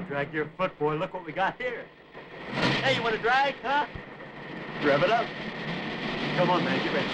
Don't drag your foot, boy. Look what we got here. Hey, you want to drag, huh? Rev it up. Come on, man. Get ready.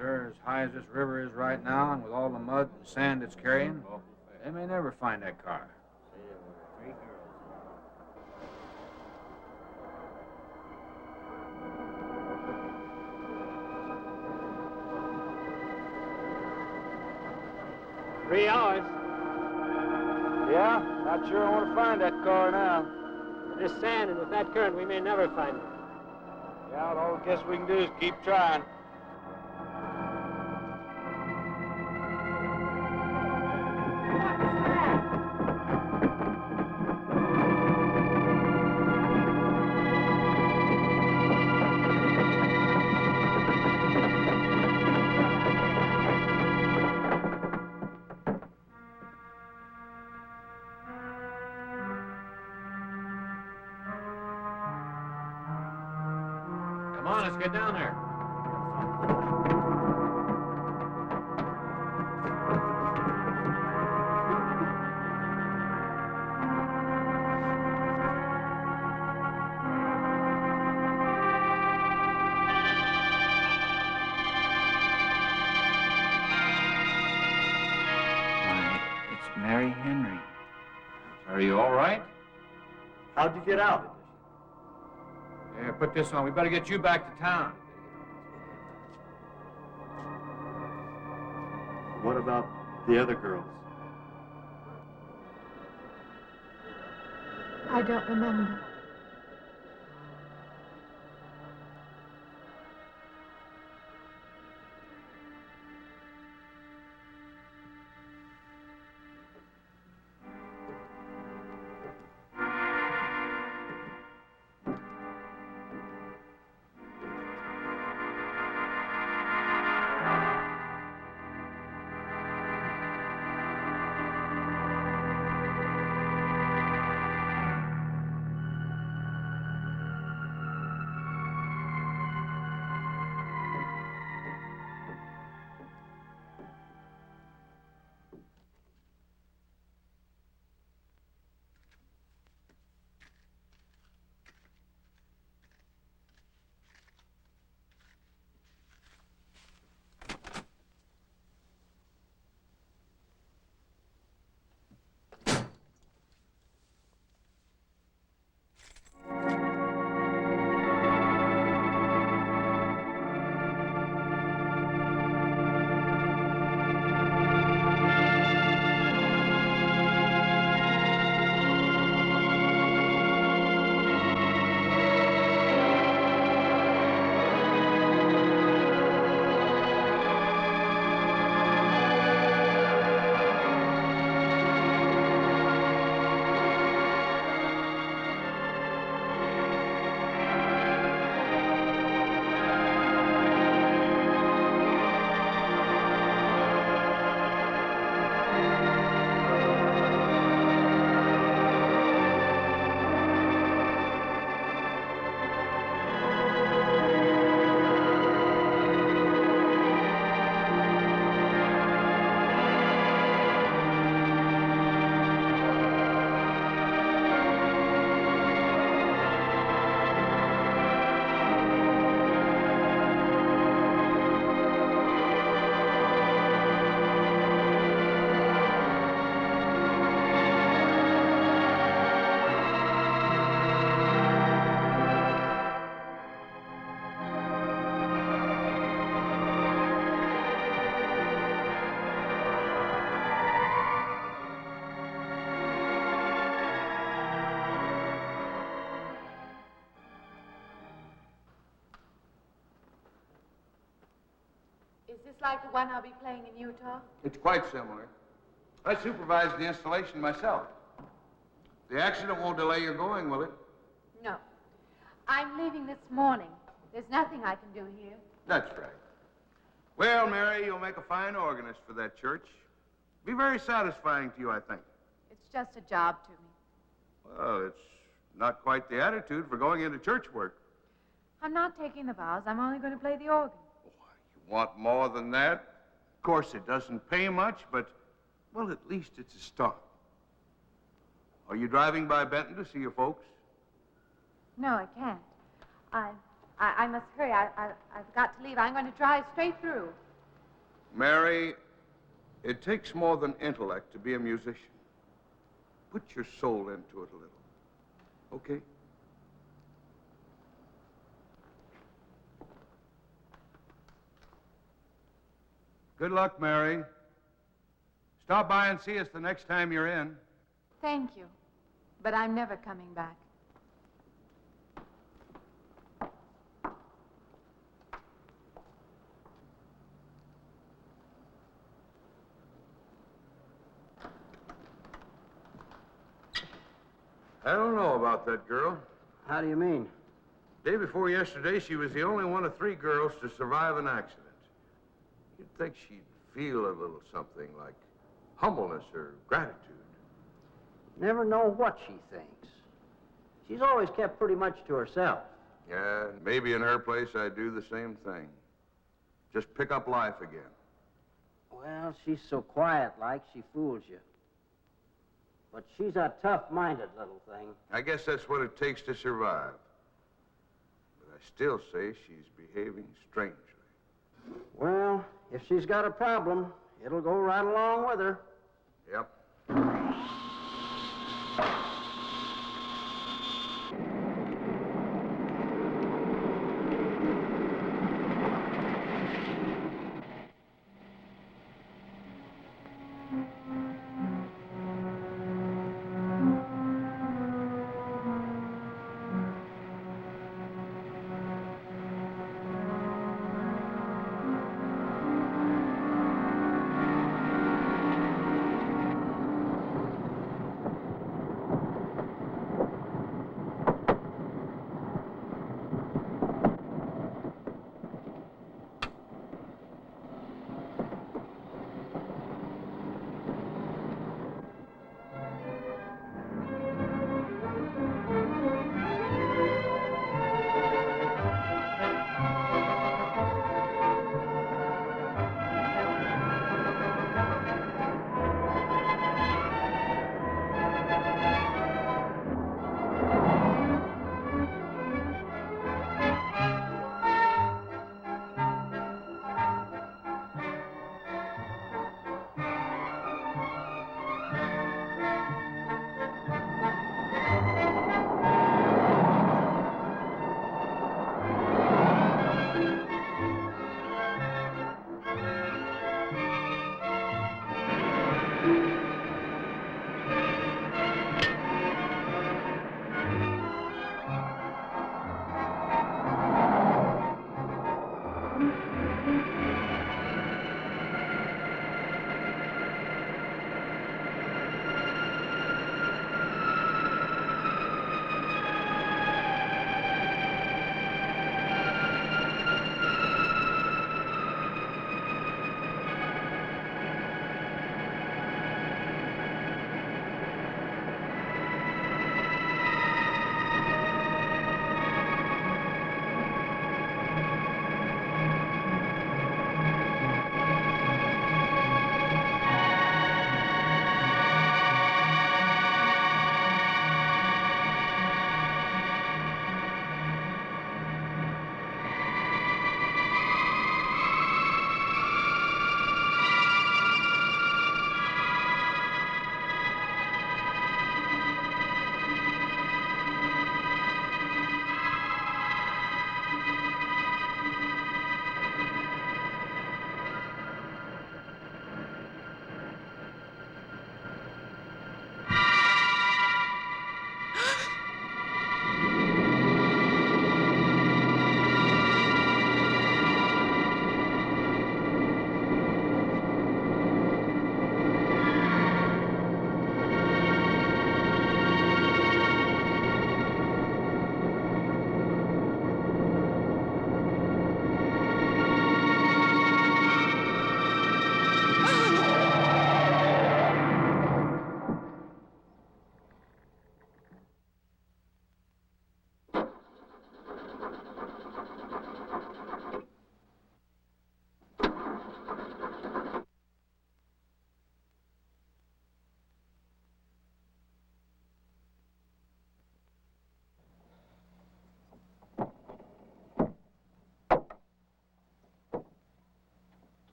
As high as this river is right now, and with all the mud and sand it's carrying, they may never find that car. Three hours. Yeah? Not sure I want to find that car now. This sand, and with that current, we may never find it. Yeah, all I guess we can do is keep trying. Come on, let's get down there. It's Mary Henry. Are you all right? How'd you get out? Yeah, put this on. We better get you back to town. What about the other girls? I don't remember. Is this like the one I'll be playing in Utah? It's quite similar. I supervised the installation myself. The accident won't delay your going, will it? No. I'm leaving this morning. There's nothing I can do here. That's right. Well, Mary, you'll make a fine organist for that church. Be very satisfying to you, I think. It's just a job to me. Well, it's not quite the attitude for going into church work. I'm not taking the vows. I'm only going to play the organ. You want more than that? Of course, it doesn't pay much, but, well, at least it's a start. Are you driving by Benton to see your folks? No, I can't. I must hurry. I've got to leave. I'm going to drive straight through. Mary, it takes more than intellect to be a musician. Put your soul into it a little, okay? Good luck, Mary. Stop by and see us the next time you're in. Thank you. But I'm never coming back. I don't know about that girl. How do you mean? Day before yesterday, she was the only one of 3 girls to survive an accident. You'd think she'd feel a little something like humbleness or gratitude. Never know what she thinks. She's always kept pretty much to herself. Yeah, maybe in her place I'd do the same thing. Just pick up life again. Well, she's so quiet-like, she fools you. But she's a tough-minded little thing. I guess that's what it takes to survive. But I still say she's behaving strangely. Well, if she's got a problem, it'll go right along with her. Yep.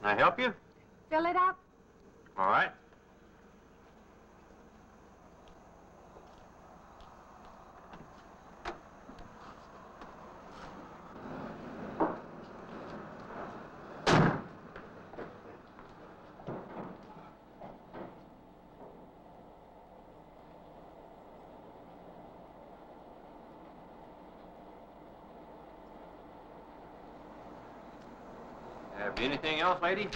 Can I help you? Fill it up? All right. Have you anything else, lady?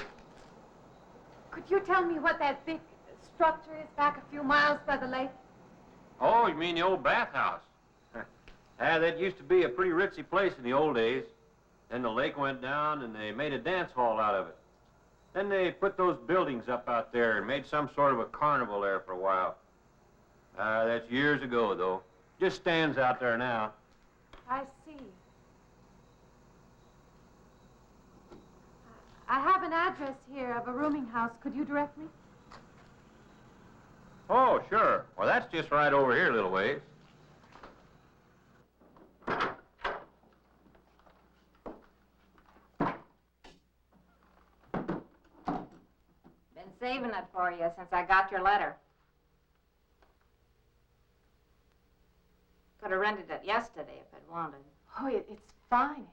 Could you tell me what that big structure is back a few miles by the lake? Oh, you mean the old bathhouse? That used to be a pretty ritzy place in the old days. Then the lake went down and they made a dance hall out of it. Then they put those buildings up out there and made some sort of a carnival there for a while. That's years ago, though. Just stands out there now. I see. I have an address here of a rooming house. Could you direct me? Oh, sure. Well, that's just right over here a little ways. Been saving it for you since I got your letter. Could have rented it yesterday if I'd wanted. Oh, it's fine.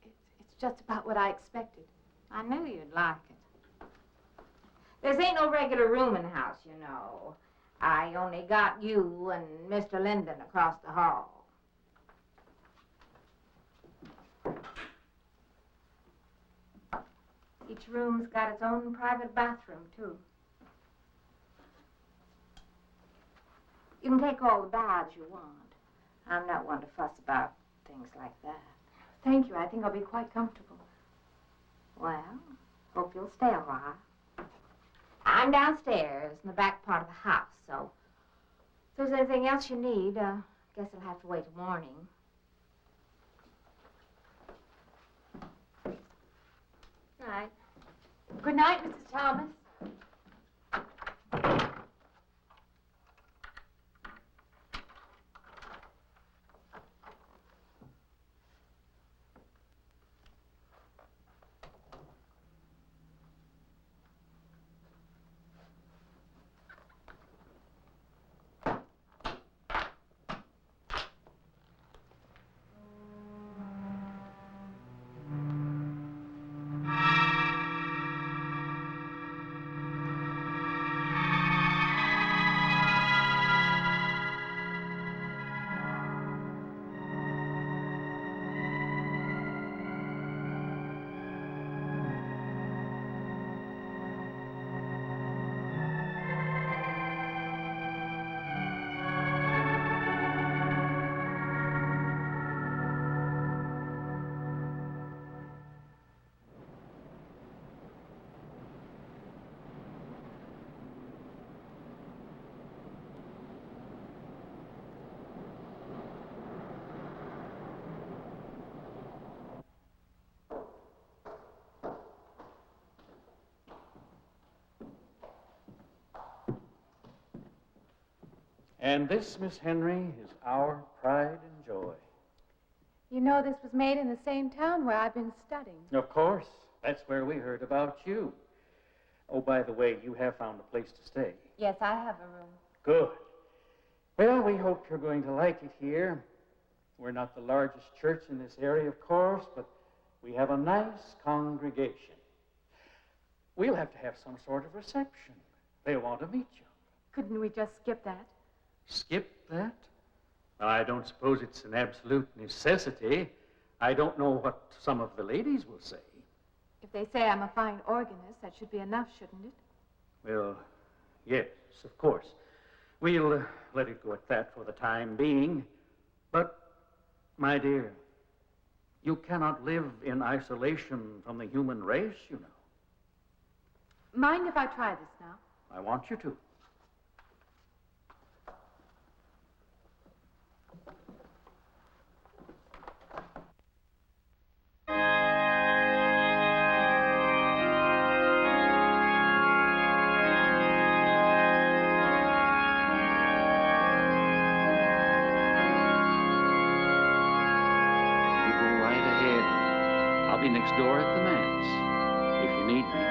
It's just about what I expected. I knew you'd like it. There's ain't no regular rooming house, you know. I only got you and Mr. Linden across the hall. Each room's got its own private bathroom, too. You can take all the baths you want. I'm not one to fuss about things like that. Thank you. I think I'll be quite comfortable. Well, hope you'll stay a while. I'm downstairs in the back part of the house, so if there's anything else you need, guess it'll have to wait till morning. All right. Good night, Mrs. Thomas. And this, Miss Henry, is our pride and joy. You know this was made in the same town where I've been studying. Of course. That's where we heard about you. Oh, by the way, you have found a place to stay. Yes, I have a room. Good. Well, we hope you're going to like it here. We're not the largest church in this area, of course, but we have a nice congregation. We'll have to have some sort of reception. They'll want to meet you. Couldn't we just skip that? Skip that? Well, I don't suppose it's an absolute necessity. I don't know what some of the ladies will say. If they say I'm a fine organist, that should be enough, shouldn't it? Well, yes, of course. We'll let it go at that for the time being. But, my dear, you cannot live in isolation from the human race, you know. Mind if I try this now? I want you to. Next door at the manse, if you need me.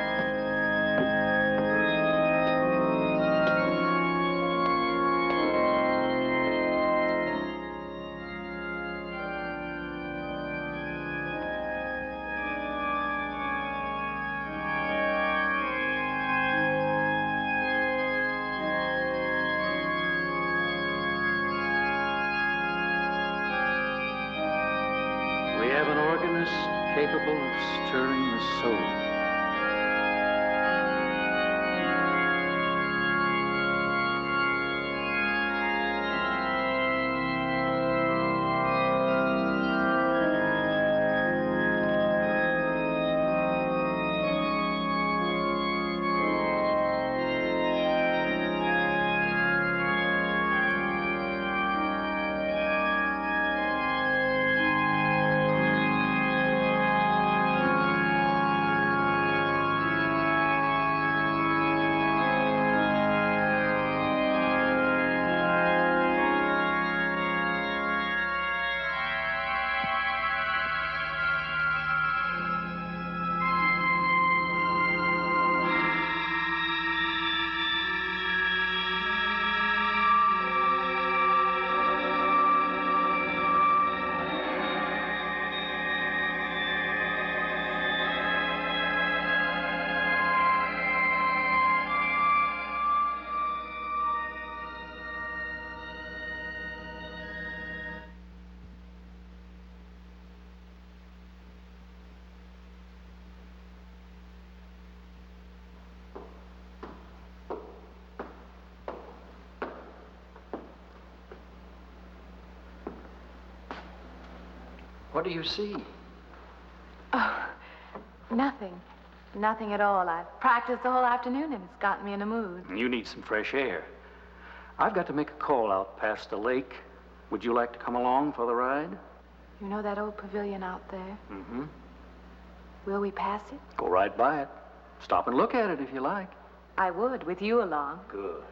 capable of stirring the soul. What do you see? Oh, nothing. Nothing at all. I've practiced the whole afternoon and it's gotten me in a mood. You need some fresh air. I've got to make a call out past the lake. Would you like to come along for the ride? You know that old pavilion out there? Mm-hmm. Will we pass it? Go right by it. Stop and look at it if you like. I would, with you along. Good.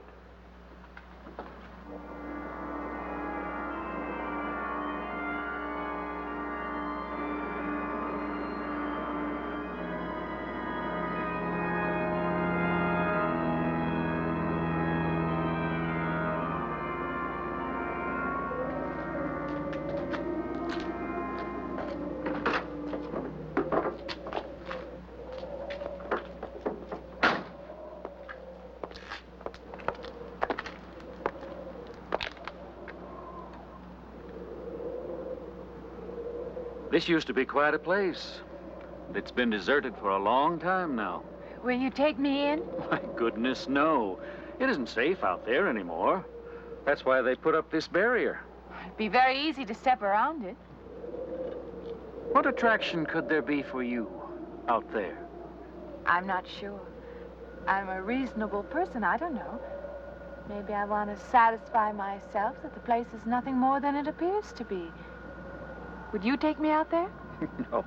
This used to be quite a place. But it's been deserted for a long time now. Will you take me in? My goodness, no. It isn't safe out there anymore. That's why they put up this barrier. It'd be very easy to step around it. What attraction could there be for you out there? I'm not sure. I'm a reasonable person. I don't know. Maybe I want to satisfy myself that the place is nothing more than it appears to be. Would you take me out there? No.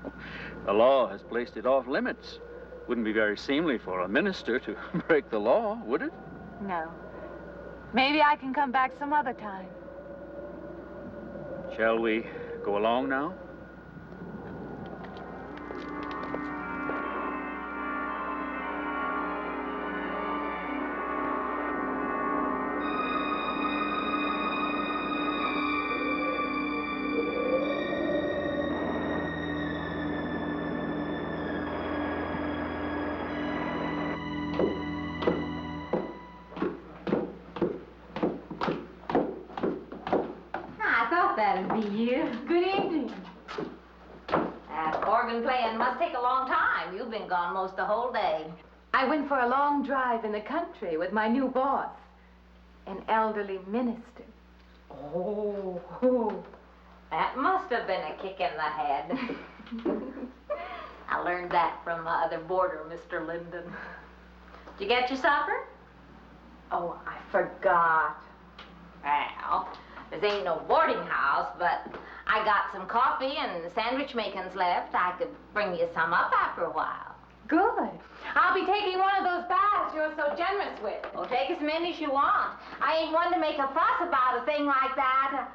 The law has placed it off limits. Wouldn't be very seemly for a minister to break the law, would it? No. Maybe I can come back some other time. Shall we go along now? That'd be you. Good evening. That organ playing must take a long time. You've been gone most the whole day. I went for a long drive in the country with my new boss, an elderly minister. Oh, that must have been a kick in the head. I learned that from my other boarder, Mr. Linden. Did you get your supper? Oh, I forgot. Well, this ain't no boarding house, but I got some coffee and sandwich makings left. I could bring you some up after a while. Good. I'll be taking one of those baths you're so generous with. Well, take as many as you want. I ain't one to make a fuss about a thing like that.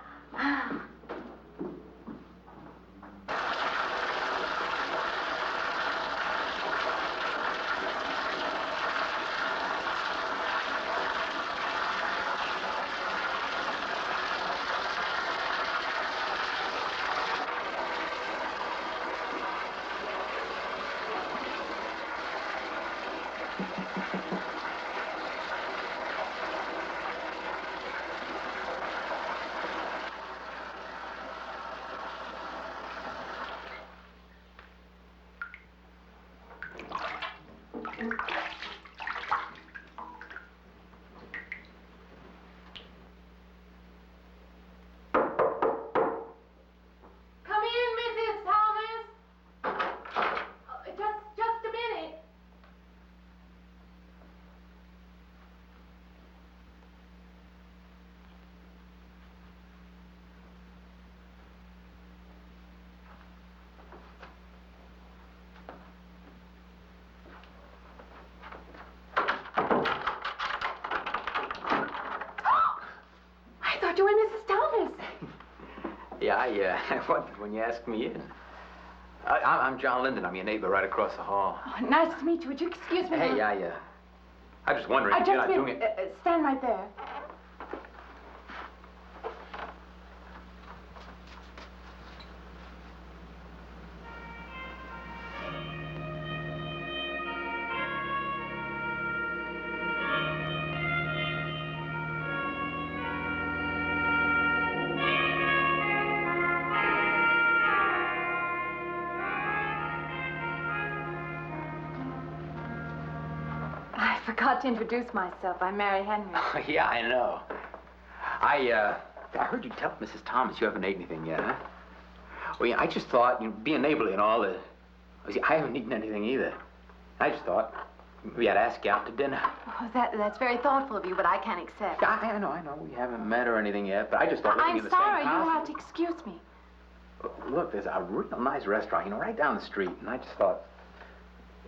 When you asked me in. I'm John Linden. I'm your neighbor right across the hall. Oh, nice to meet you. Would you excuse me? Hey, I was just wondering if you're not doing it. Stand right there. I forgot to introduce myself. I'm Mary Henry. Oh, yeah, I know. I heard you tell Mrs. Thomas you haven't ate anything yet, huh? Well, yeah, I just thought, being neighborly and all, I haven't eaten anything either. I just thought maybe I'd ask you out to dinner. Oh, that's very thoughtful of you, but I can't accept. I know. We haven't met or anything yet, but I just thought I'm in the sorry. same house. You'll have to excuse me. Look, there's a real nice restaurant, right down the street, and I just thought,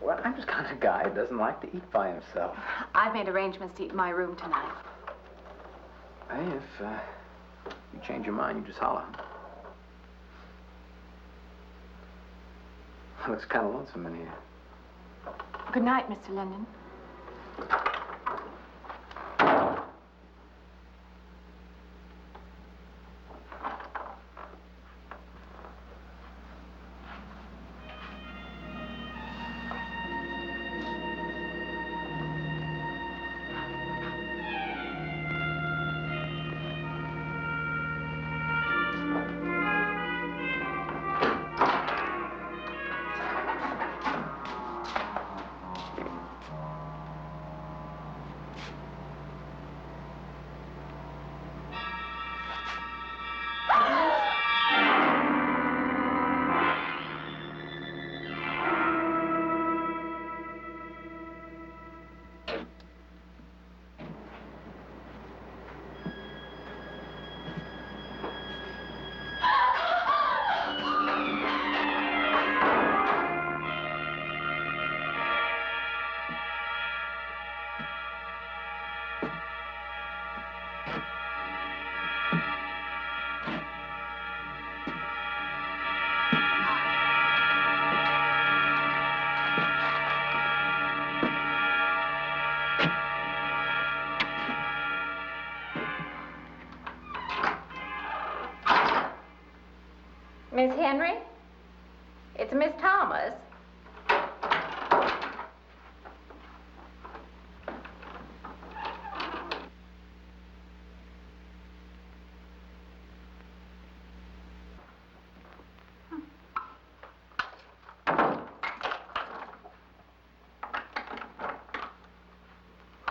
well, I'm just kind of a guy who doesn't like to eat by himself. I've made arrangements to eat in my room tonight. Hey, if you change your mind, you just holler. Looks kind of lonesome in here. Good night, Mr. Linden. Miss Henry? It's Miss Thomas.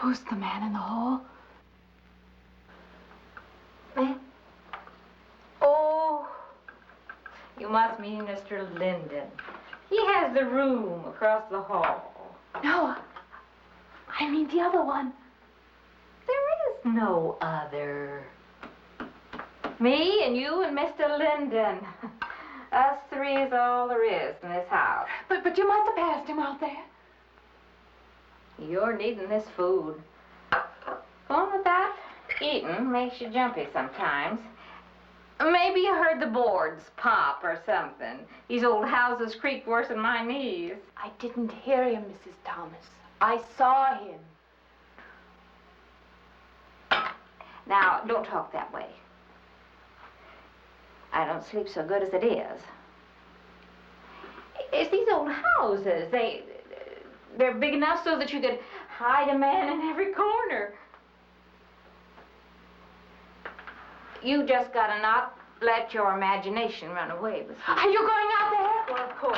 Who's the man in the hall? Oh, you must mean Mr. Linden. He has the room across the hall. No, I mean the other one. There is no other. Me and you and Mr. Linden. Us three is all there is in this house. But you must have passed him out there. You're needing this food. Going without eating makes you jumpy sometimes. Maybe you heard the boards pop or something. These old houses creak worse than my knees. I didn't hear him, Mrs. Thomas. I saw him. Now, don't talk that way. I don't sleep so good as it is. It's these old houses. They're big enough so that you could hide a man in every corner. You just gotta not let your imagination run away with you. Are you going out there? Well, of course.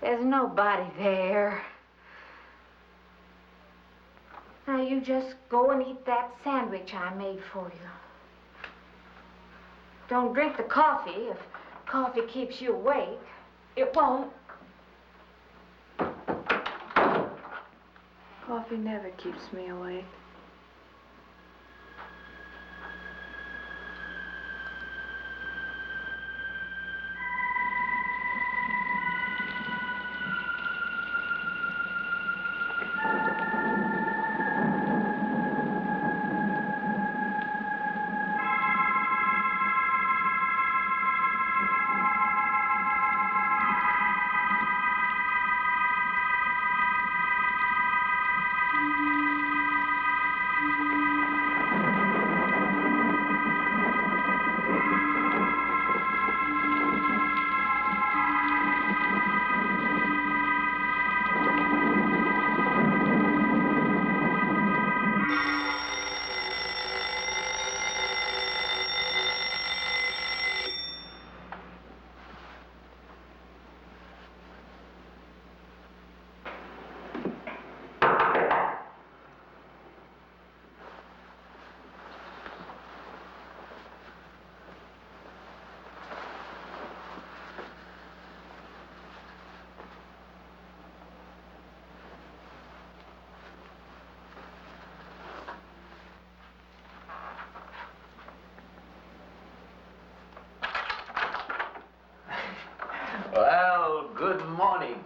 There's nobody there. Now you just go and eat that sandwich I made for you. Don't drink the coffee. If coffee keeps you awake, it won't. Coffee never keeps me awake. Well, good morning.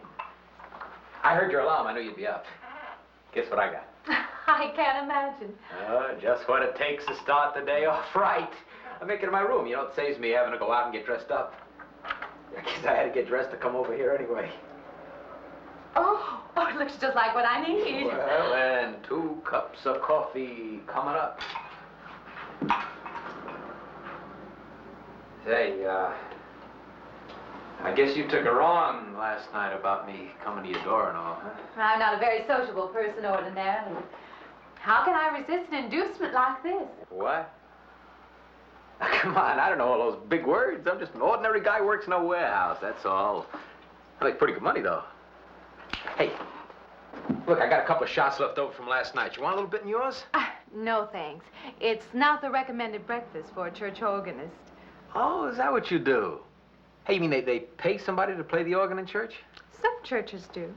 I heard your alarm. I knew you'd be up. Guess what I got? I can't imagine. Just what it takes to start the day off right. I make it in my room. You know, it saves me having to go out and get dressed up. I guess I had to get dressed to come over here anyway. Oh, it looks just like what I need. Well, and 2 cups of coffee coming up. Say, I guess you took her on last night about me coming to your door and all, huh? I'm not a very sociable person ordinarily. How can I resist an inducement like this? What? Come on, I don't know all those big words. I'm just an ordinary guy who works in a warehouse, that's all. I make pretty good money, though. Hey, look, I got a couple of shots left over from last night. You want a little bit in yours? No, thanks. It's not the recommended breakfast for a church organist. Oh, is that what you do? Hey, you mean they pay somebody to play the organ in church? Some churches do.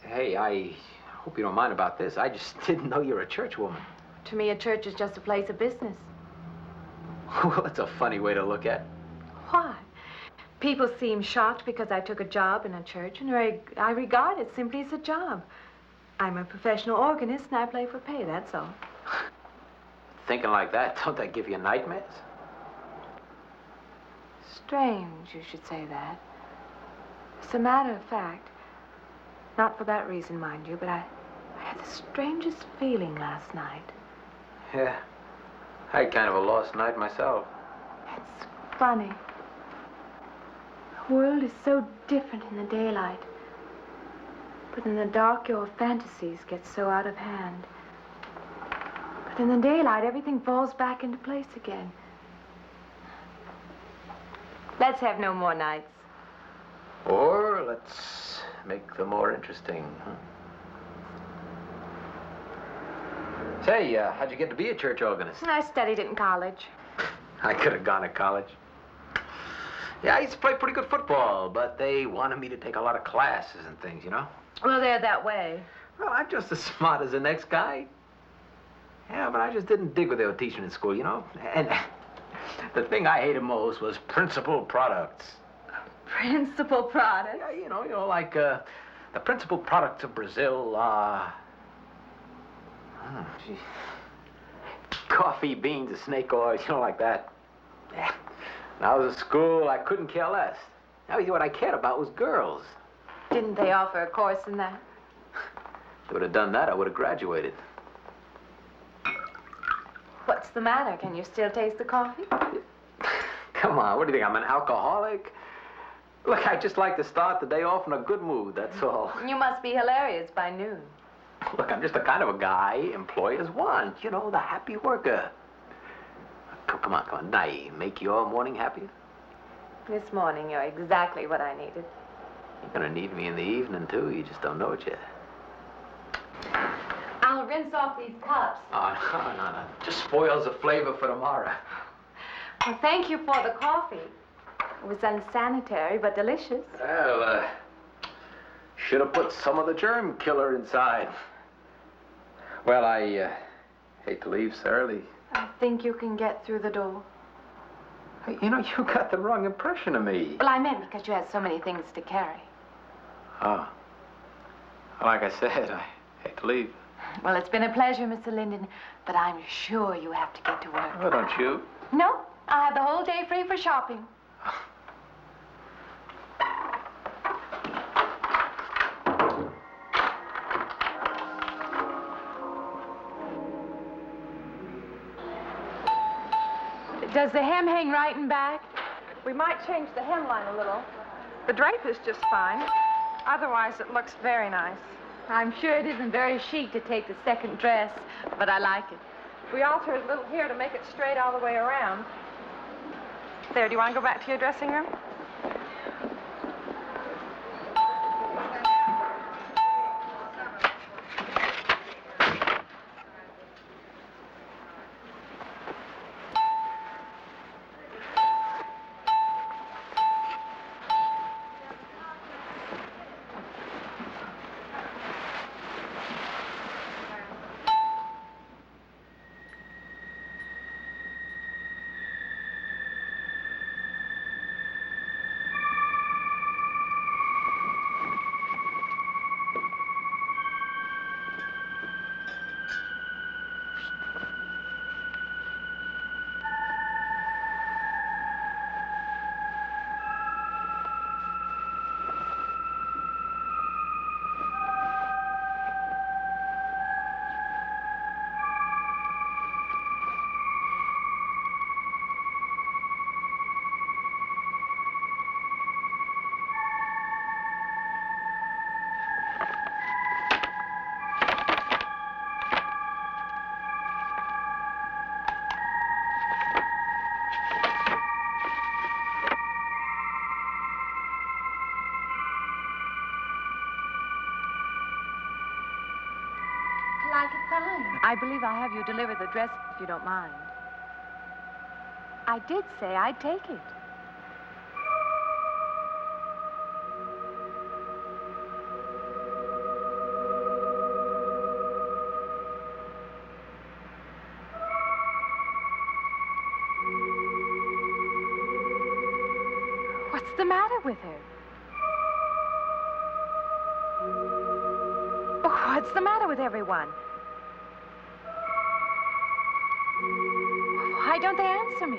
Hey, I hope you don't mind about this. I just didn't know you're a church woman. To me, a church is just a place of business. Well, that's a funny way to look at it. Why? People seem shocked because I took a job in a church, and I regard it simply as a job. I'm a professional organist, and I play for pay, that's all. Thinking like that, don't that give you nightmares? Strange you should say that. As a matter of fact, not for that reason, mind you, but I had the strangest feeling last night. Yeah, I had kind of a lost night myself. It's funny. The world is so different in the daylight. But in the dark, your fantasies get so out of hand. But in the daylight, everything falls back into place again. Let's have no more nights. Or let's make them more interesting, huh? Say, how'd you get to be a church organist? I studied it in college. I could have gone to college. Yeah, I used to play pretty good football, but they wanted me to take a lot of classes and things, you know? Well, they're that way. Well, I'm just as smart as the next guy. Yeah, but I just didn't dig what they were teaching in school, you know? And the thing I hated most was principal products. Principal products? Yeah, you know, like, the principal products of Brazil are... coffee, beans, snake oil, you know, like that. Yeah. When I was at school, I couldn't care less. Now, what I cared about was girls. Didn't they offer a course in that? If they would have done that, I would have graduated. What's the matter? Can you still taste the coffee? Come on, what do you think, I'm an alcoholic? Look, I just like to start the day off in a good mood, that's all. You must be hilarious by noon. Look, I'm just the kind of a guy employers want, you know, the happy worker. Come on, now, make your morning happier? This morning, you're exactly what I needed. You're gonna need me in the evening, too. You just don't know it yet. I'll rinse off these cups. Oh, no. Just spoils the flavor for tomorrow. Well, thank you for the coffee. It was unsanitary, but delicious. Well, should have put some of the germ killer inside. Well, I hate to leave so early. I think you can get through the door. Hey, you know, you got the wrong impression of me. Well, I meant because you had so many things to carry. Oh. Like I said, I hate to leave. Well, it's been a pleasure, Mr. Linden, but I'm sure you have to get to work. Oh, don't you? No, I have the whole day free for shopping. Does the hem hang right and back? We might change the hemline a little. The drape is just fine. Otherwise, it looks very nice. I'm sure it isn't very chic to take the second dress, but I like it. We altered a little here to make it straight all the way around. There, do you want to go back to your dressing room? time. I believe I'll have you deliver the dress if you don't mind. I did say I'd take it. What's the matter with her? What's the matter with everyone? Why don't they answer me?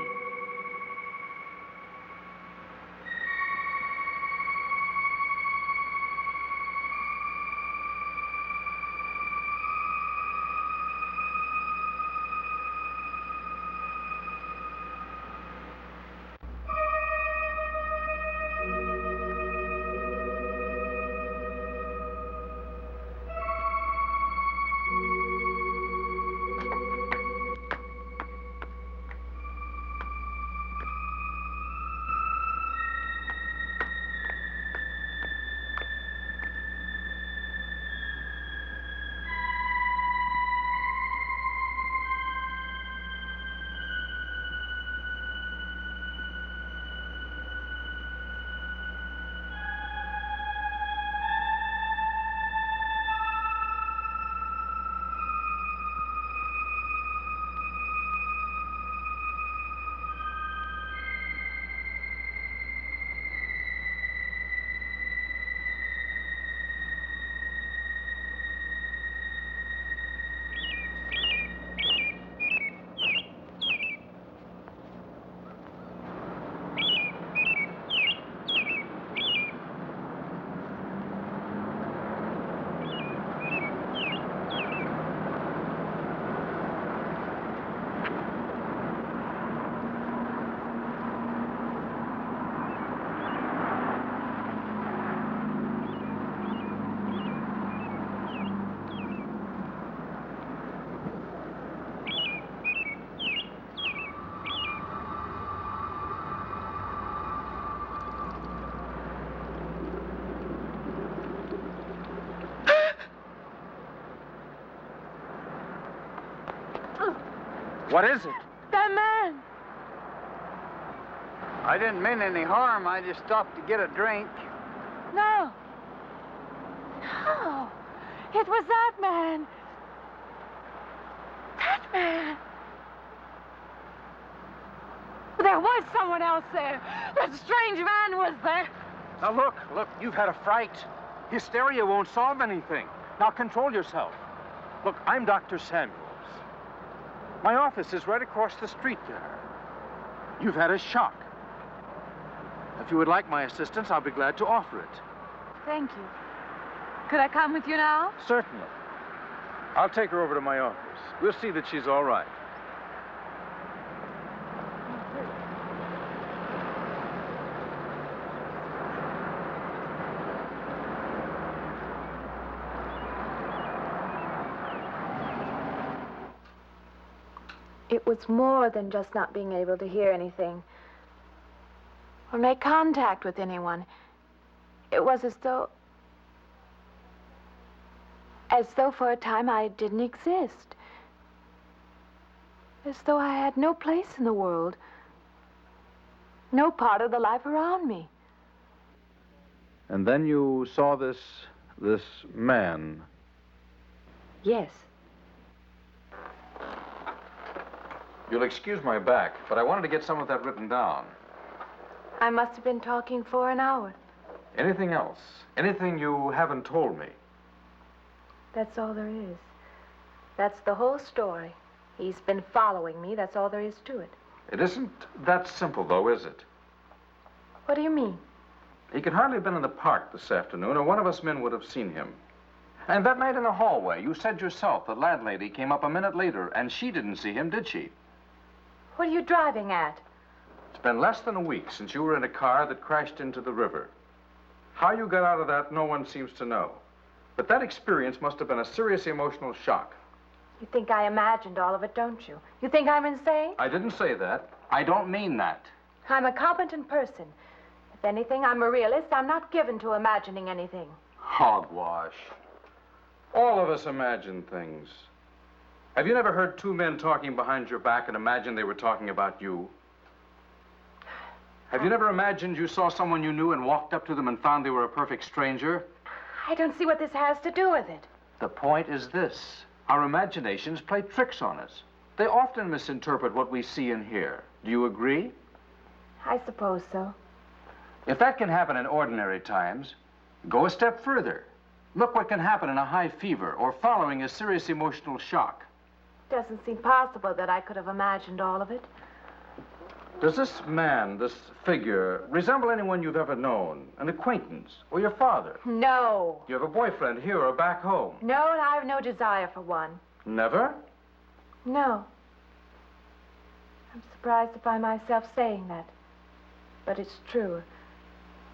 What is it? That man! I didn't mean any harm. I just stopped to get a drink. No. No. It was that man. That man. There was someone else there. That strange man was there. Now, look, you've had a fright. Hysteria won't solve anything. Now, control yourself. Look, I'm Dr. Samuels. My office is right across the street there. You've had a shock. If you would like my assistance, I'll be glad to offer it. Thank you. Could I come with you now? Certainly. I'll take her over to my office. We'll see that she's all right. It was more than just not being able to hear anything or make contact with anyone. It was as though for a time I didn't exist. As though I had no place in the world, no part of the life around me. And then you saw this man. Yes. You'll excuse my back, but I wanted to get some of that written down. I must have been talking for an hour. Anything else? Anything you haven't told me? That's all there is. That's the whole story. He's been following me. That's all there is to it. It isn't that simple, though, is it? What do you mean? He could hardly have been in the park this afternoon, or one of us men would have seen him. And that night in the hallway, you said yourself the landlady came up a minute later, and she didn't see him, did she? What are you driving at? It's been less than a week since you were in a car that crashed into the river. How you got out of that, no one seems to know. But that experience must have been a serious emotional shock. You think I imagined all of it, don't you? You think I'm insane? I didn't say that. I don't mean that. I'm a competent person. If anything, I'm a realist. I'm not given to imagining anything. Hogwash. All of us imagine things. Have you never heard two men talking behind your back and imagined they were talking about you? Have you never imagined you saw someone you knew and walked up to them and found they were a perfect stranger? I don't see what this has to do with it. The point is this. Our imaginations play tricks on us. They often misinterpret what we see and hear. Do you agree? I suppose so. If that can happen in ordinary times, go a step further. Look what can happen in a high fever or following a serious emotional shock. Doesn't seem possible that I could have imagined all of it. Does this man, this figure, resemble anyone you've ever known? An acquaintance or your father? No. Do you have a boyfriend here or back home? No, and I have no desire for one. Never? No. I'm surprised to find myself saying that. But it's true.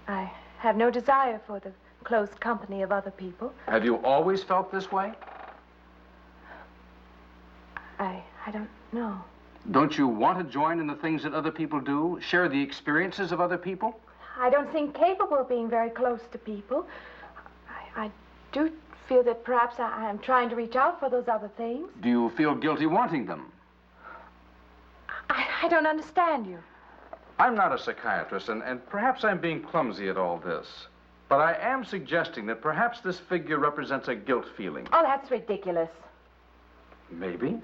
I have no desire for the close company of other people. Have you always felt this way? I don't know. Don't you want to join in the things that other people do? Share the experiences of other people? I don't seem capable of being very close to people. I do feel that perhaps I am trying to reach out for those other things. Do you feel guilty wanting them? I don't understand you. I'm not a psychiatrist, and perhaps I'm being clumsy at all this. But I am suggesting that perhaps this figure represents a guilt feeling. Oh, that's ridiculous. Maybe.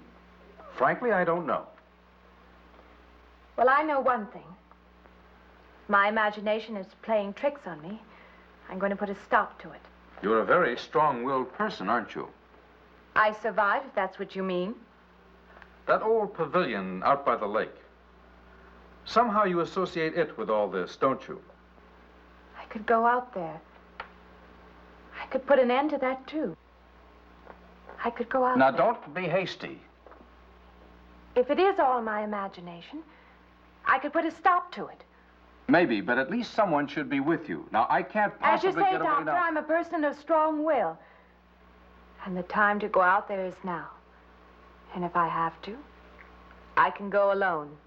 Frankly, I don't know. Well, I know one thing. My imagination is playing tricks on me. I'm going to put a stop to it. You're a very strong-willed person, aren't you? I survived, if that's what you mean. That old pavilion out by the lake. Somehow you associate it with all this, don't you? I could go out there. I could put an end to that, too. I could go out Now, there. don't be hasty. If it is all my imagination, I could put a stop to it. Maybe, but at least someone should be with you. Now, I can't As you possibly say, get away Doctor, now. I'm a person of strong will. And the time to go out there is now. And if I have to, I can go alone.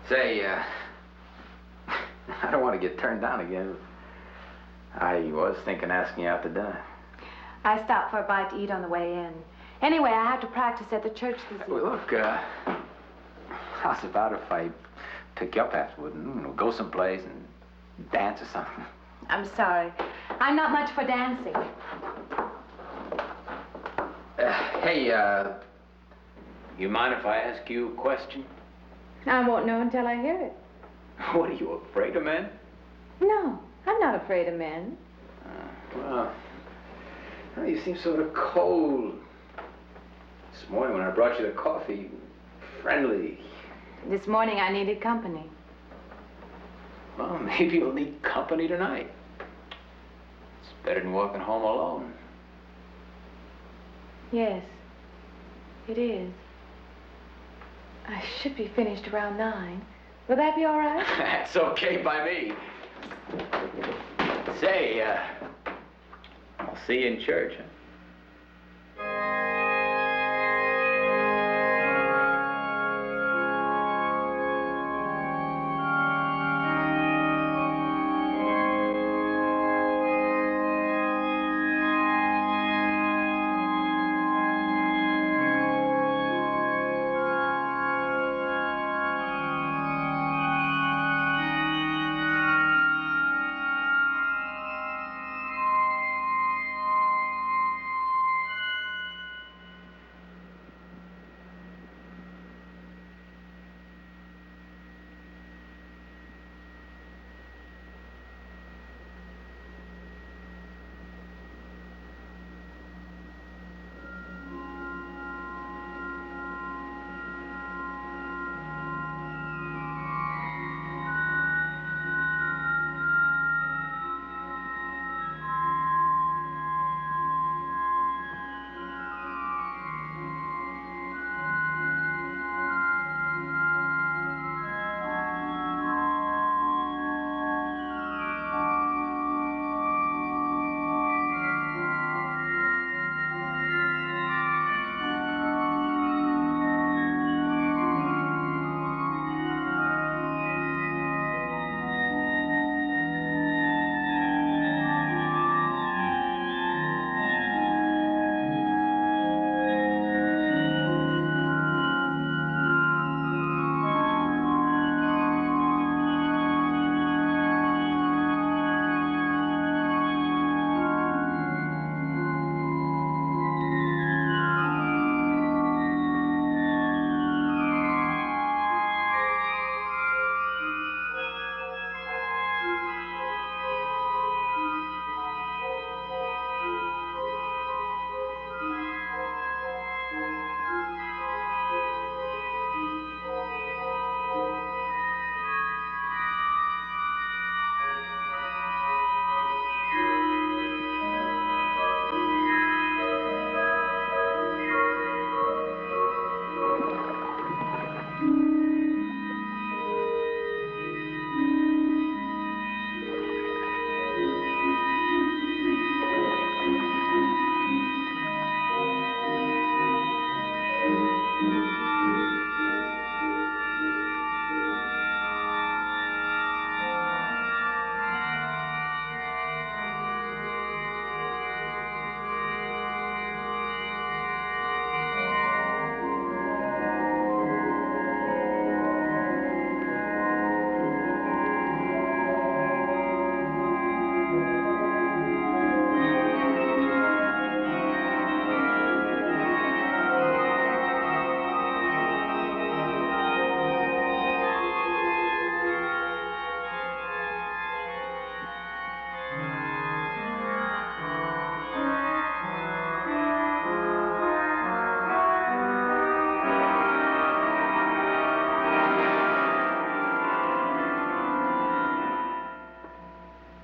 Say, I don't want to get turned down again. I was thinking asking you out to dinner. I stopped for a bite to eat on the way in. Anyway, I have to practice at the church this evening. Well, look, how's about if I pick you up afterward and go someplace and dance or something? I'm sorry. I'm not much for dancing. Hey, you mind if I ask you a question? I won't know until I hear it. What, are you afraid of men? No, I'm not afraid of men. Well, you seem sort of cold. This morning when I brought you the coffee, friendly. This morning I needed company. Well, maybe you'll need company tonight. It's better than walking home alone. Yes, it is. I should be finished around 9. Will that be all right? That's okay by me. Say, I'll see you in church, huh?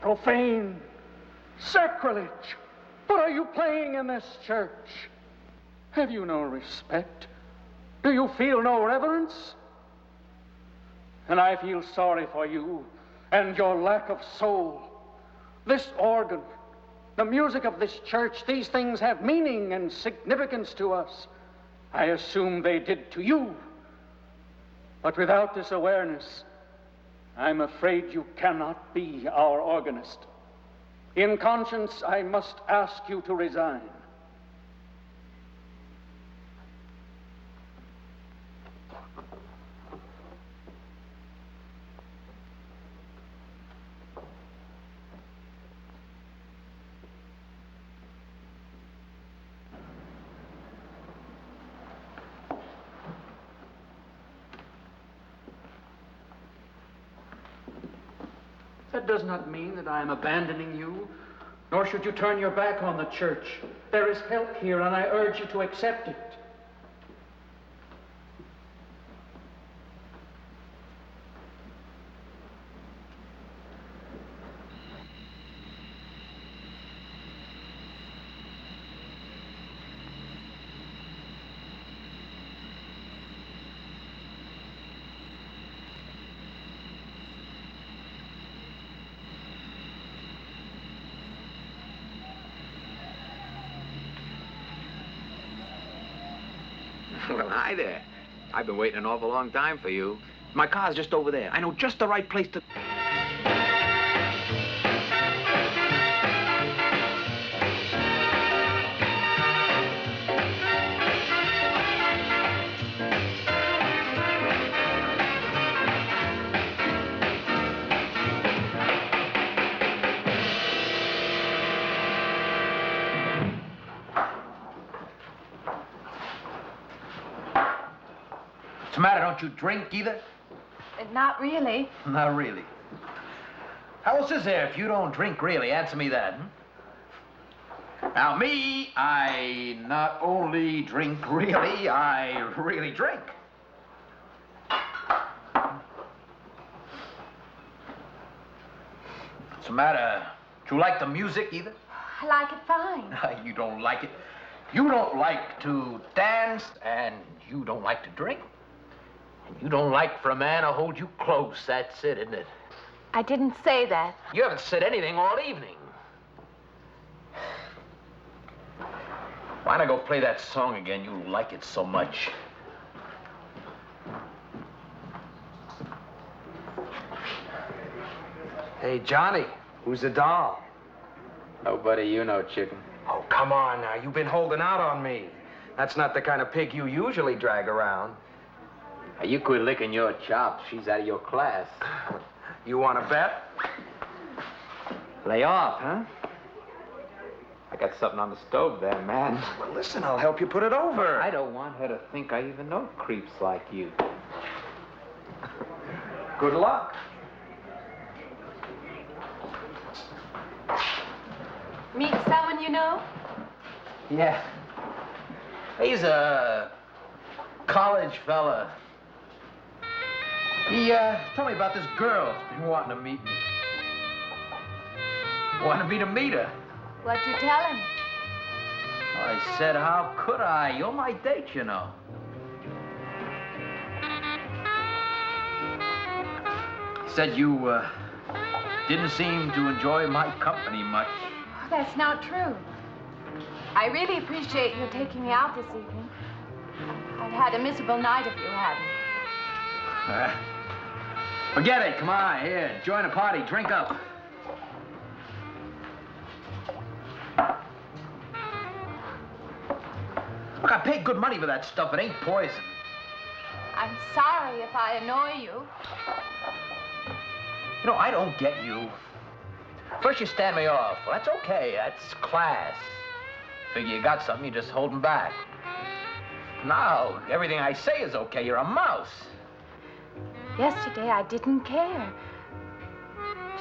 Profane, sacrilege. What are you playing in this church? Have you no respect? Do you feel no reverence? And I feel sorry for you and your lack of soul. This organ, the music of this church, these things have meaning and significance to us. I assume they did to you. But without this awareness, I'm afraid you cannot be our organist. In conscience, I must ask you to resign. That does not mean that I am abandoning you, nor should you turn your back on the church. There is help here, and I urge you to accept it. Well, hi there. I've been waiting an awful long time for you. My car's just over there. I know just the right place to... What's the matter? Don't you drink either? Not really. Not really. How else is there if you don't drink really? Answer me that. Now, me, I not only drink really, I really drink. What's the matter? Do you like the music either? I like it fine. You don't like it. You don't like to dance, and you don't like to drink. And you don't like for a man to hold you close. That's it, isn't it? I didn't say that. You haven't said anything all evening. Why not go play that song again? You like it so much. Hey, Johnny, who's the doll? Nobody you know, chicken. Oh, come on now. You've been holding out on me. That's not the kind of pig you usually drag around. Hey, you quit licking your chops. She's out of your class. You want to bet? Lay off, huh? I got something on the stove there, man. Well, listen, I'll help you put it over. I don't want her to think I even know creeps like you. Good luck. Meet someone you know? Yeah. He's a college fella. He told me about this girl who's been wanting to meet me. Wanted me to meet her. What'd you tell him? I said, how could I? You're my date, you know. Said you didn't seem to enjoy my company much. Oh, that's not true. I really appreciate you taking me out this evening. I'd had a miserable night if you hadn't. Forget it. Come on, here. Join the party. Drink up. Look, I paid good money for that stuff. It ain't poison. I'm sorry if I annoy you. You know, I don't get you. First you stand me off. Well, that's okay. That's class. Figure you got something, you just hold 'em back. Now, everything I say is okay. You're a mouse. Yesterday, I didn't care.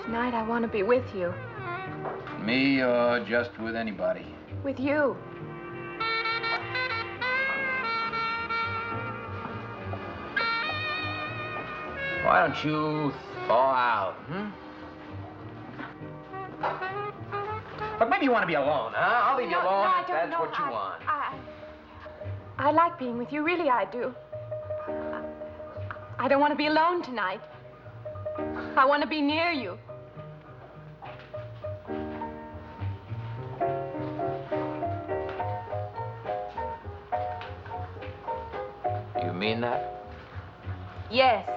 Tonight, I want to be with you. Me or just with anybody? With you. Why don't you thaw out, Look, maybe you want to be alone, huh? I'll leave you alone if that's what you want. I like being with you, really I do. I don't want to be alone tonight. I want to be near you. You mean that? Yes.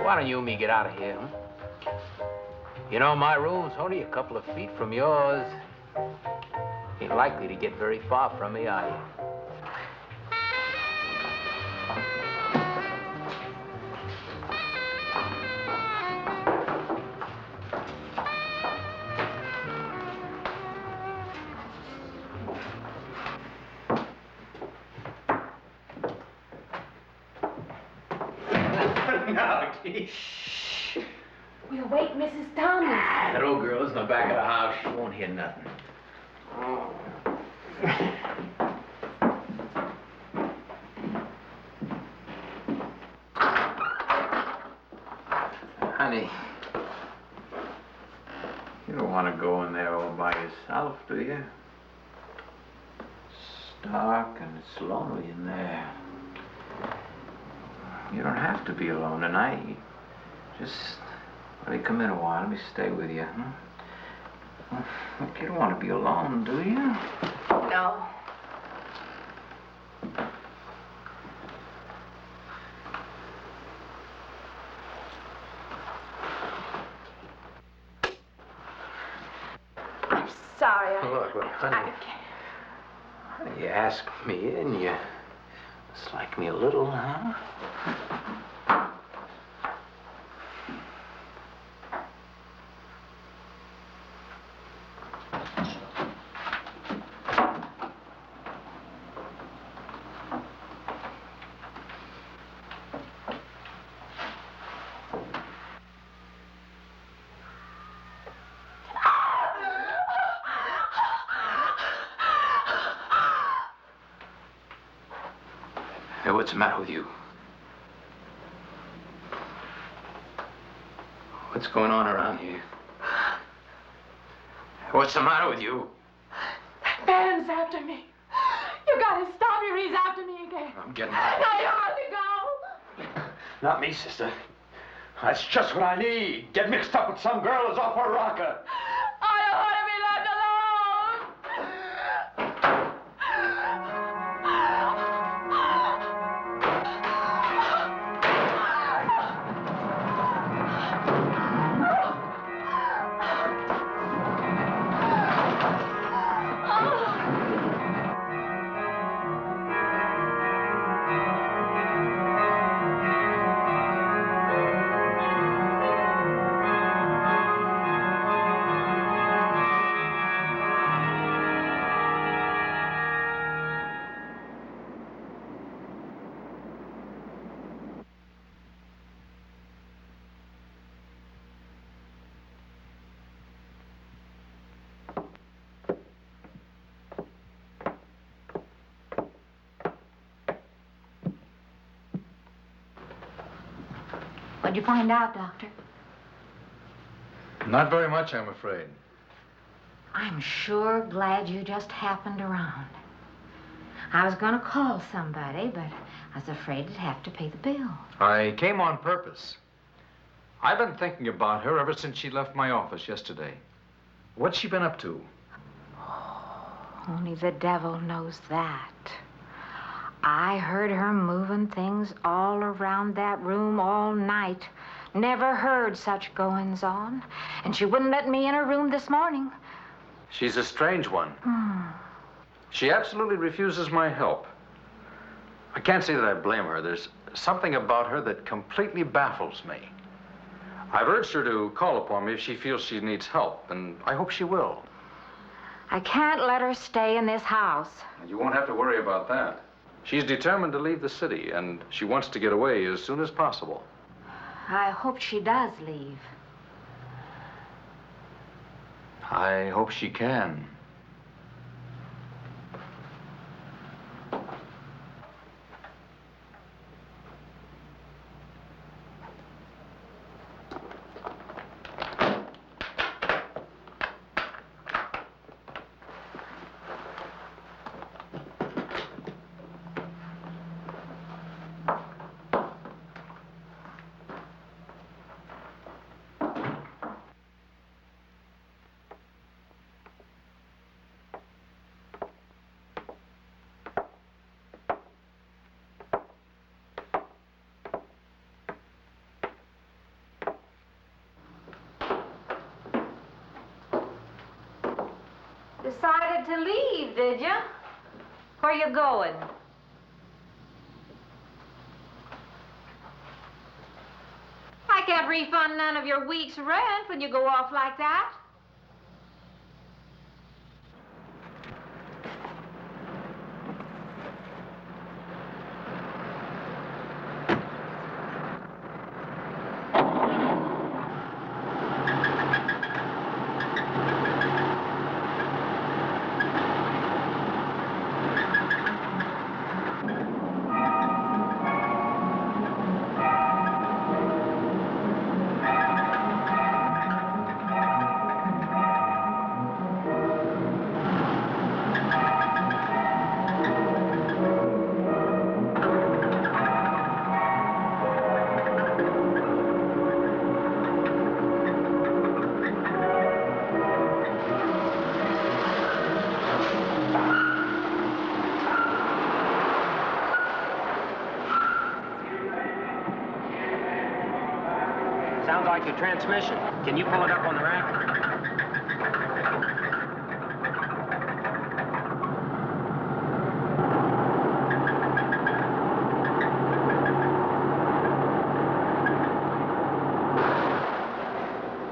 Why don't you and me get out of here, huh? You know, my room's only a couple of feet from yours. Ain't likely to get very far from me, are you? No, gee. We'll wake Mrs. Thomas. That old girl is in the back of the house. She won't hear nothing. Honey, you don't want to go in there all by yourself, do you? It's dark and it's lonely in there. You don't have to be alone tonight. Just let me come in a while. Let me stay with you, huh? Look, you don't want to be alone, do you? No. I'm sorry. Look, honey. You asked me in, you dislike me a little, huh? Hey, what's the matter with you? What's going on around here? What's the matter with you? That man's after me. You gotta stop him. He's after me again. I'm getting out. Now you have to go. Not me, sister. That's just what I need. Get mixed up with some girl who's off her rocker. I don't want to be left alone. What'd you find out, Doctor? Not very much, I'm afraid. I'm sure glad you just happened around. I was going to call somebody, but I was afraid I'd have to pay the bill. I came on purpose. I've been thinking about her ever since she left my office yesterday. What's she been up to? Only the devil knows that. I heard her moving things all around that room all night. Never heard such goings on. And she wouldn't let me in her room this morning. She's a strange one. She absolutely refuses my help. I can't say that I blame her. There's something about her that completely baffles me. I've urged her to call upon me if she feels she needs help, and I hope she will. I can't let her stay in this house. You won't have to worry about that. She's determined to leave the city, and she wants to get away as soon as possible. I hope she does leave. I hope she can. Decided to leave, did you? Where you going? I can't refund none of your week's rent when you go off like that. Sounds like your transmission. Can you pull it up on the rack?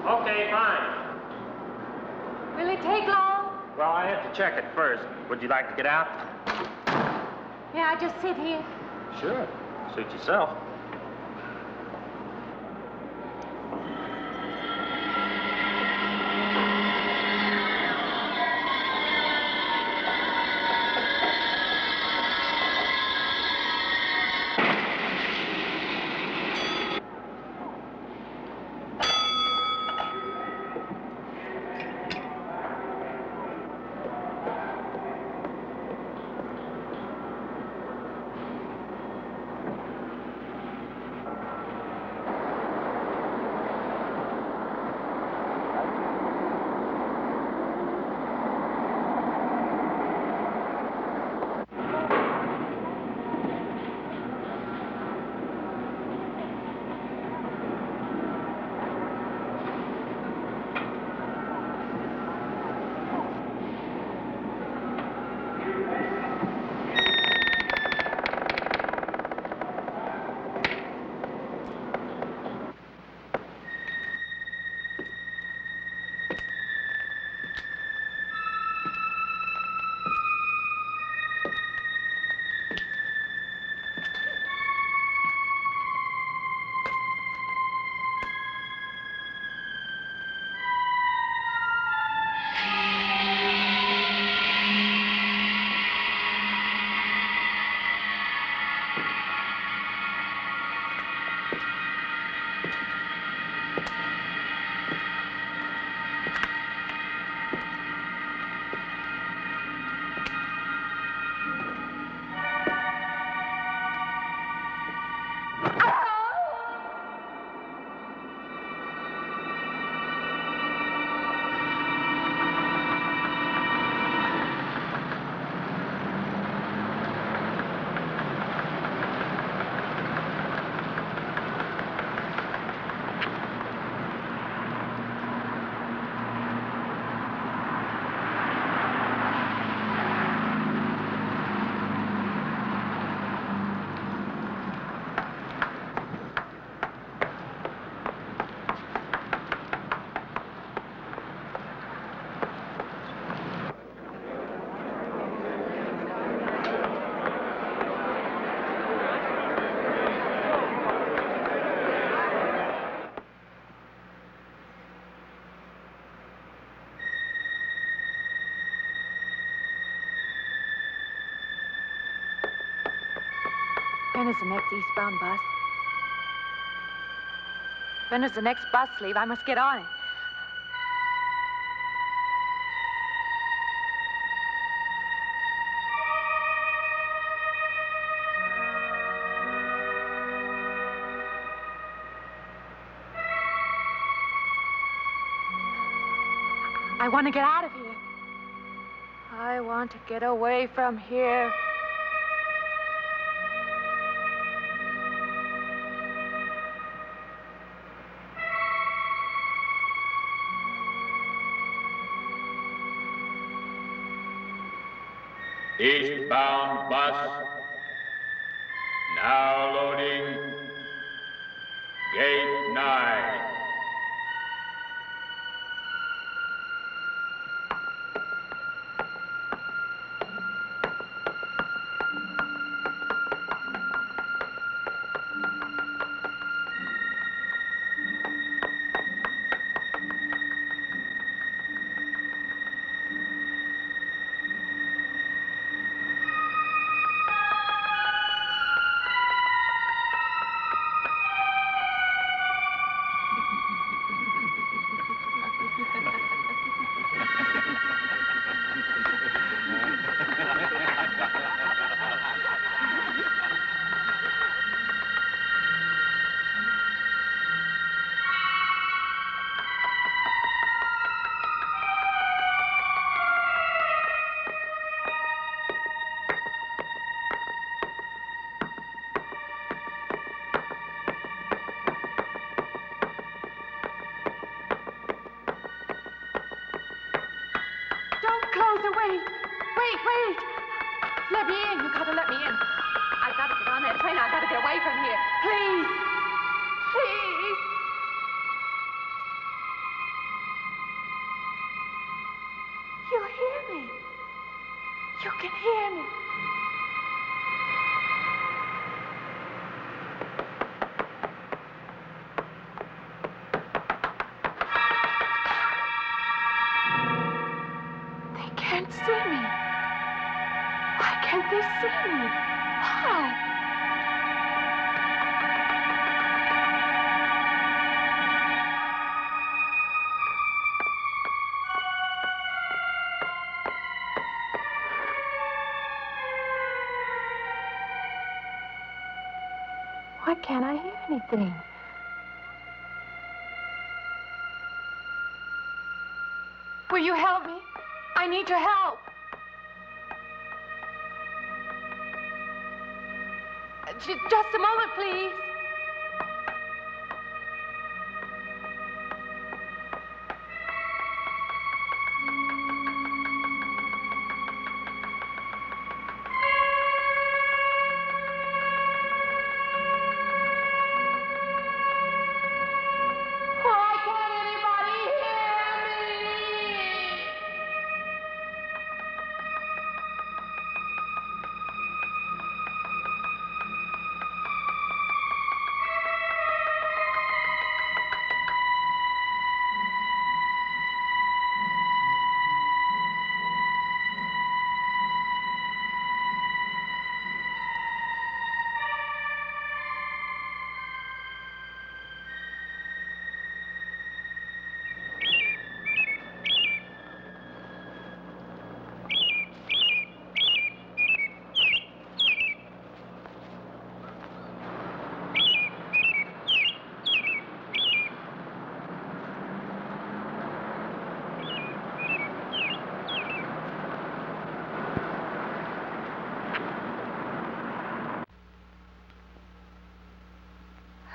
Okay, fine. Will it take long? Well, I have to check it first. Would you like to get out? May I just sit here? Sure. Suit yourself. When is the next eastbound bus? When does the next bus leave? I must get on it. I want to get out of here. I want to get away from here. Eastbound bus. Now loading. Gate 9. Wait! Let me in. You gotta let me in. I gotta get on that train. I gotta get away from here. Please. Please. You hear me. You can hear me. They can't see me. Why can't they see me? Why? Why can't I hear anything? Will you help me? I need your help. Just a moment, please. Why can't anybody hear me?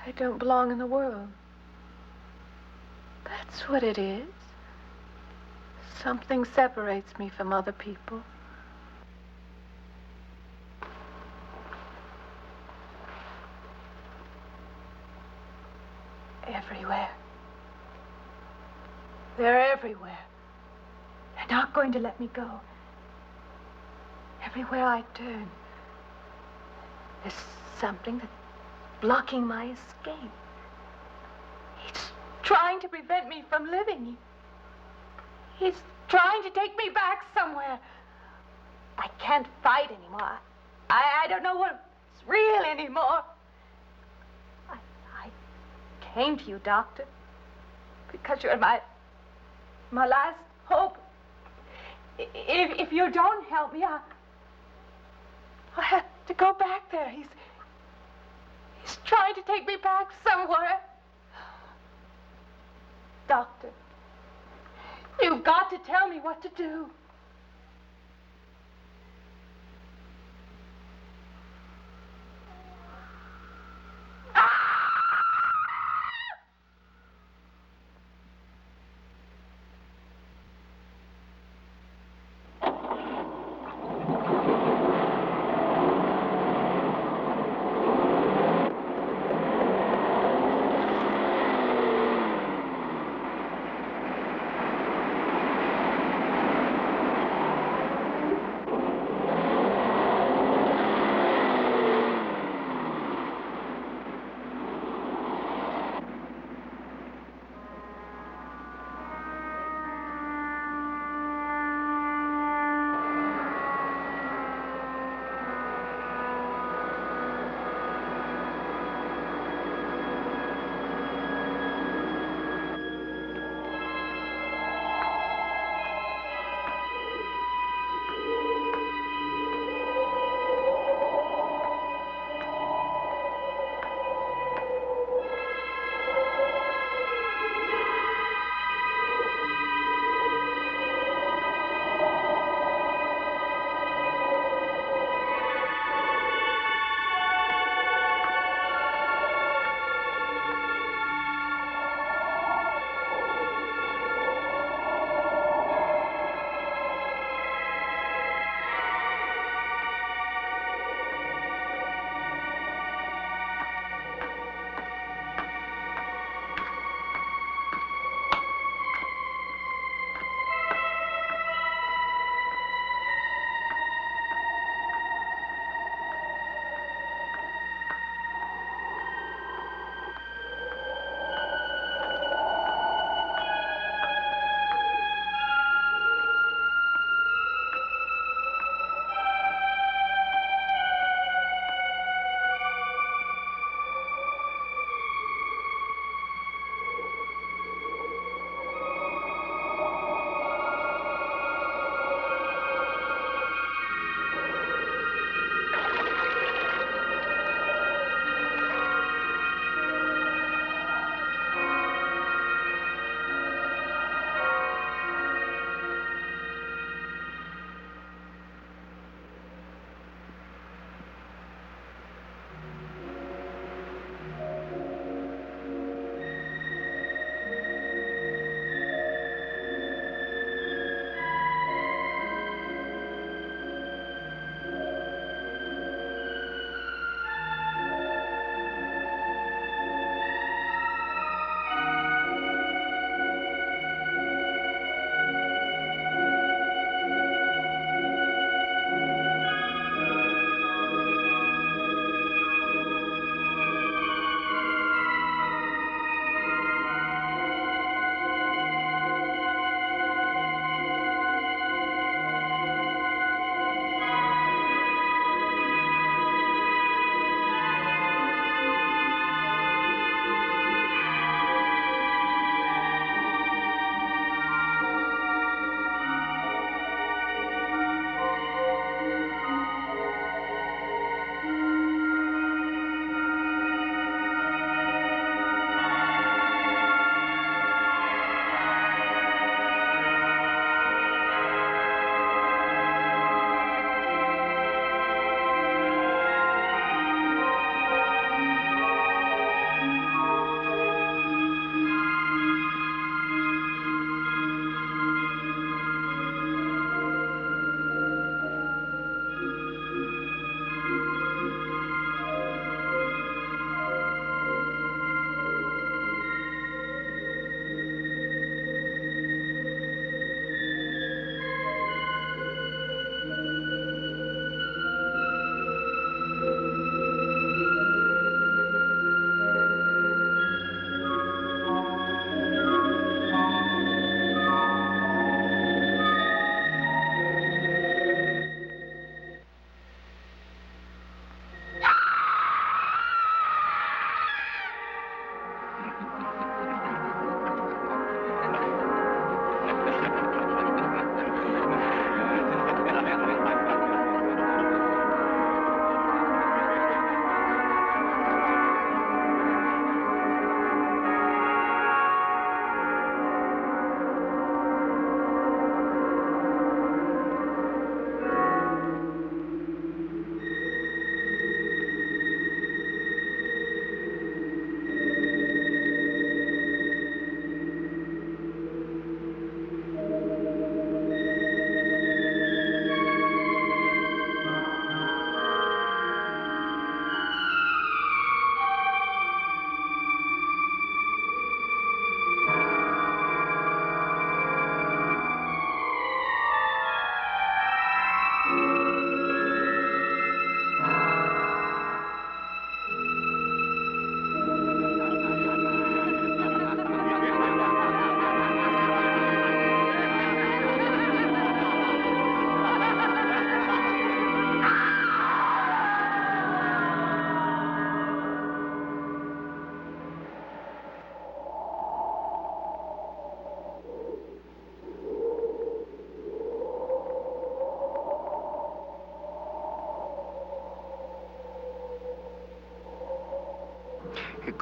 I don't belong in the world. That's what it is. Something separates me from other people. Everywhere. They're everywhere. They're not going to let me go. Everywhere I turn, there's something that's blocking my escape. He's trying to prevent me from living. He's trying to take me back somewhere. I can't fight anymore. I don't know what's real anymore. I came to you, Doctor, because you're my last hope. If you don't help me, I'll have to go back there. He's trying to take me back somewhere. Doctor, you've got to tell me what to do.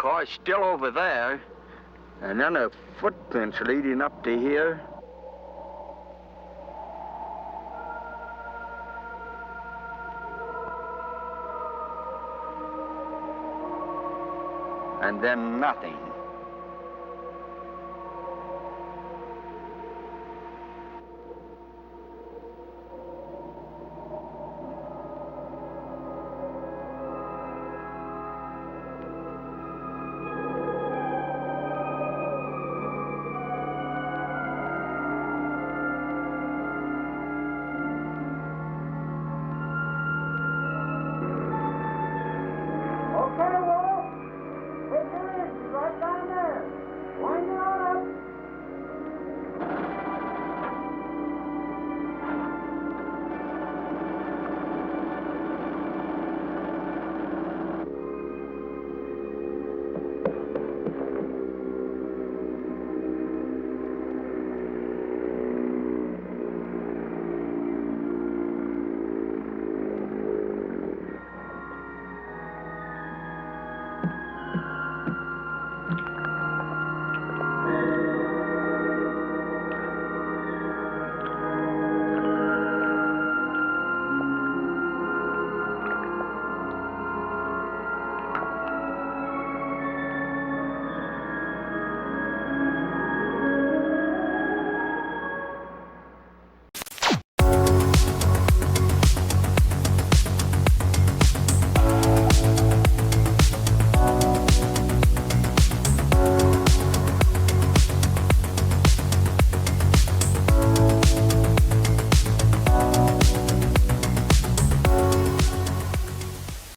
car's still over there. And then a footprints leading up to here. And then nothing.